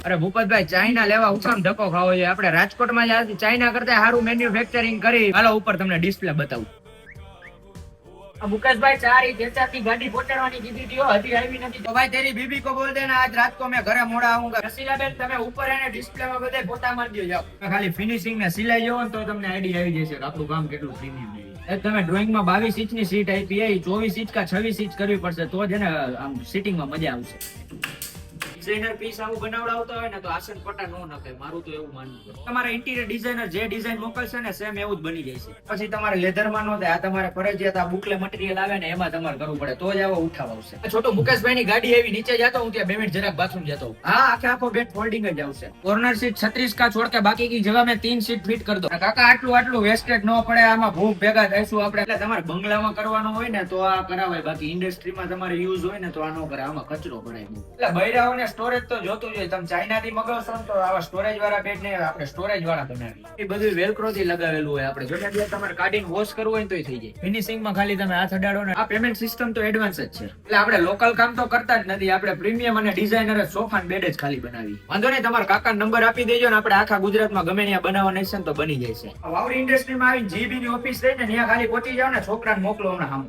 અરે ભૂપતભાઈ ચાઇના લેવા ઉઠામ ધક્કો ખાવો જોઈએ. આપણે રાજકોટમાં જ ચાઇના કરતા સારું મેન્યુફેક્ચરિંગ કરી હાલો ઉપર તમને ડિસ્પ્લે બતાવું. मुकेशभाई 4 जैसी गाड़ी पहुंचाड़वानी कीधी थी हजी आई नहीं तो भाई तेरी बीबी को बोल देना आज रात को मैं घरे मोड़ा आऊंगा. रसीलाबेन તમે ઉપર એને ડિસ્પ્લે માં બધે ફોટા મારી દો જાવ. ખાલી ફિનિશિંગ ને સિલાઈ જોવો ને તો તમને આઈડિયા આવી જશે કે આપણું કામ કેટલું પ્રીમિયમ છે. તમે ડ્રોઈંગ માં 22 ઇંચ ની સીટ આપી એ 24 ઇંચ કા 26 ઇંચ કરવી પડશે તો જ એને આમ સીટિંગ માં મજા આવશે. ડિઝાઇનર પીસ આવું બનાવડાવતો હોય ને તો આસન પટા નો નખે મારું તો એવું માનવું છે. તમારે ઇન્ટિરિયર ડિઝાઇનર જે ડિઝાઇન મોકલશે ને સેમ એવું જ બની જાય છે. પછી તમારે લેધર માં નો થાય આ તમારે ફરજિયાત આ બુકલે મટીરીયલ આવે ને એમાં તમારે કરવું પડે તો જ આવો ઉઠાવ આવશે. છોટું મુકેશભાઈ ની ગાડી આવી નીચે જતો હું ત્યાં 2 મિનિટ જરાક બાથરૂમ જતો. હા આખો બેડ ફોલ્ડિંગ જ આવશે. કોર્નર સીટ 36 का छोड़ के बाकी की जगह में 3 सीट फिट कर दो. કાકા આટલું વેસ્ટેજ ન પડે આમાં ભૂખ ભેગા થઈશું આપણે. એટલે તમારે બંગલામાં કરવાનું હોય ને તો આ કરાવાય બાકી ઇન્ડસ્ટ્રીમાં તમારે યુઝ હોય ને તો આ ન કરે આમાં કચરો ભરાય. એટલે બૈરાઓને સ્ટોરેજ તો જોતું તમે ચાઇના થી મગાવશો ને તો આવા સ્ટોરેજ વાળા બેડ ને આપણે સ્ટોરેજ વાળા બનાવી એ બધું વેલ્ક્રો થી લગાવેલું હોય. આપણે જોડે બે તમારે કાઢીને વોશ કરવું હોય ને તોય થઈ જાય. ફિનિશિંગ માં ખાલી તમે હાથ અડાડો ને આ પેમેન્ટ સિસ્ટમ તો એડવાન્સ જ છે. એટલે આપણે લોકલ કામ તો કરતા જ નથી. આપણે પ્રીમિયમ અને ડિઝાઇનર સોફા બેડ જ ખાલી બનાવી. વાંધો નહીં તમારા કાકા નંબર આપી દેજો ને આપણે આખા ગુજરાતમાં ગમે ત્યાં બનાવવા છે ને તો બની જાય છે. વાવડી ઇન્ડસ્ટ્રીમાં આવી જીબી ની ઓફિસ રહી ને ત્યાં ખાલી પહોંચી જાવ ને છોકરાને મોકલો હમણાં.